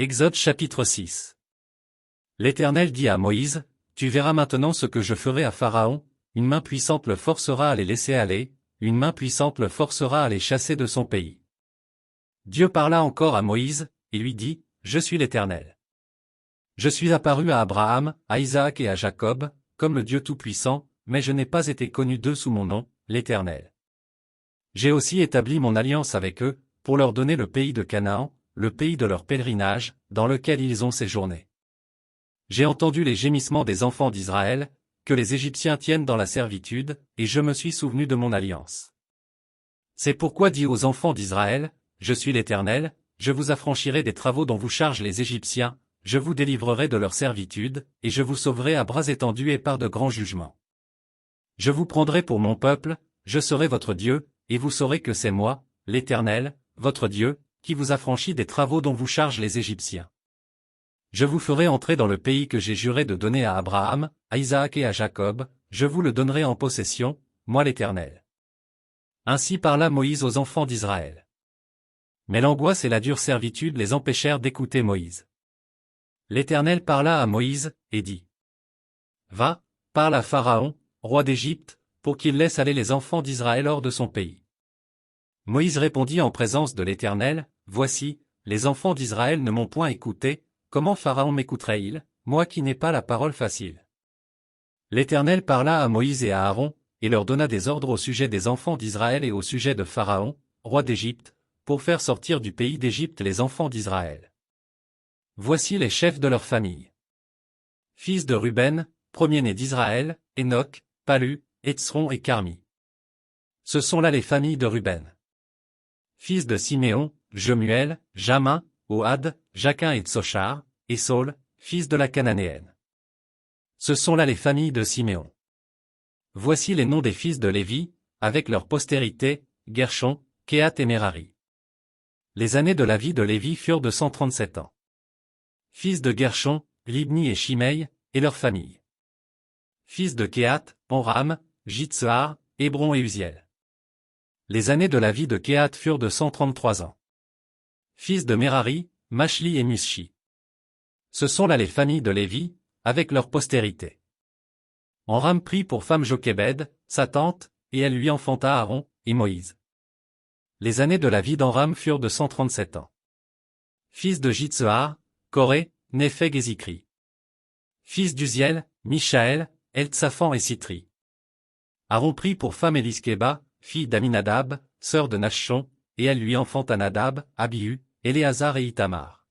Exode chapitre 6. L'Éternel dit à Moïse, Tu verras maintenant ce que je ferai à Pharaon, une main puissante le forcera à les laisser aller, une main puissante le forcera à les chasser de son pays. Dieu parla encore à Moïse, et lui dit, Je suis l'Éternel. Je suis apparu à Abraham, à Isaac et à Jacob, comme le Dieu Tout-Puissant, mais je n'ai pas été connu d'eux sous mon nom, l'Éternel. J'ai aussi établi mon alliance avec eux, pour leur donner le pays de Canaan, le pays de leur pèlerinage, dans lequel ils ont séjourné. J'ai entendu les gémissements des enfants d'Israël, que les Égyptiens tiennent dans la servitude, et je me suis souvenu de mon alliance. C'est pourquoi dis aux enfants d'Israël, Je suis l'Éternel, je vous affranchirai des travaux dont vous chargent les Égyptiens, je vous délivrerai de leur servitude, et je vous sauverai à bras étendus et par de grands jugements. Je vous prendrai pour mon peuple, je serai votre Dieu, et vous saurez que c'est moi, l'Éternel, votre Dieu, qui vous affranchit des travaux dont vous chargent les Égyptiens. Je vous ferai entrer dans le pays que j'ai juré de donner à Abraham, à Isaac et à Jacob, je vous le donnerai en possession, moi l'Éternel. Ainsi parla Moïse aux enfants d'Israël. Mais l'angoisse et la dure servitude les empêchèrent d'écouter Moïse. L'Éternel parla à Moïse, et dit. Va, parle à Pharaon, roi d'Égypte, pour qu'il laisse aller les enfants d'Israël hors de son pays. Moïse répondit en présence de l'Éternel, Voici, les enfants d'Israël ne m'ont point écouté, comment Pharaon m'écouterait-il, moi qui n'ai pas la parole facile? L'Éternel parla à Moïse et à Aaron, et leur donna des ordres au sujet des enfants d'Israël et au sujet de Pharaon, roi d'Égypte, pour faire sortir du pays d'Égypte les enfants d'Israël. Voici les chefs de leur famille. Fils de Ruben, premier-né d'Israël, Enoch, Palu, Hétzron et Carmi. Ce sont là les familles de Ruben. Fils de Siméon, Jemuel, Jamin, Ohad, Jaquin et Tsochar, et Saul, fils de la Cananéenne. Ce sont là les familles de Siméon. Voici les noms des fils de Lévi, avec leur postérité, Gershon, Kehat et Merari. Les années de la vie de Lévi furent de 137 ans. Fils de Gershon, Libni et Shimei, et leurs familles. Fils de Kehat, Amram, Jitsehar, Hébron et Uziel. Les années de la vie de Kehat furent de 133 ans. Fils de Merari, Machli et Mushi. Ce sont là les familles de Lévi, avec leur postérité. Amram prit pour femme Jochébed, sa tante, et elle lui enfanta Aaron, et Moïse. Les années de la vie d'Amram furent de 137 ans. Fils de Jitsehar, Coré, Népheg et Zikri. Fils d'Uziel, Mishaël, Eltsaphan et Sitri. Aaron prit pour femme Éliskéba, fille d'Aminadab, sœur de Nachshon, et elle lui enfanta Nadab, Abihu, Éléazar et Itamar.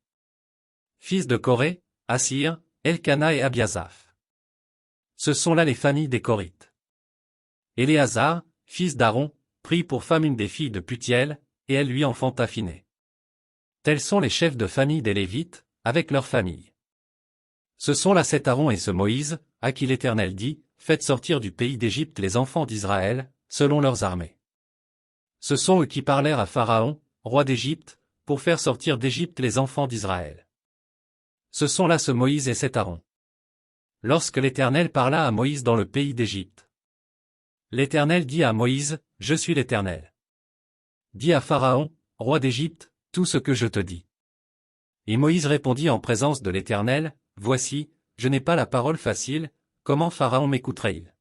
Fils de Coré, Assir, Elkana et Abiasaph. Ce sont là les familles des Corites. Éléazar, fils d'Aaron, prit pour femme une des filles de Putiel, et elle lui enfanta Phiné. Tels sont les chefs de famille des Lévites, avec leurs familles. Ce sont là cet Aaron et ce Moïse, à qui l'Éternel dit, Faites sortir du pays d'Égypte les enfants d'Israël, selon leurs armées. Ce sont eux qui parlèrent à Pharaon, roi d'Égypte, pour faire sortir d'Égypte les enfants d'Israël. Ce sont là ce Moïse et cet Aaron. Lorsque l'Éternel parla à Moïse dans le pays d'Égypte. L'Éternel dit à Moïse, Je suis l'Éternel. Dis à Pharaon, roi d'Égypte, tout ce que je te dis. Et Moïse répondit en présence de l'Éternel, Voici, je n'ai pas la parole facile, comment Pharaon m'écouterait-il?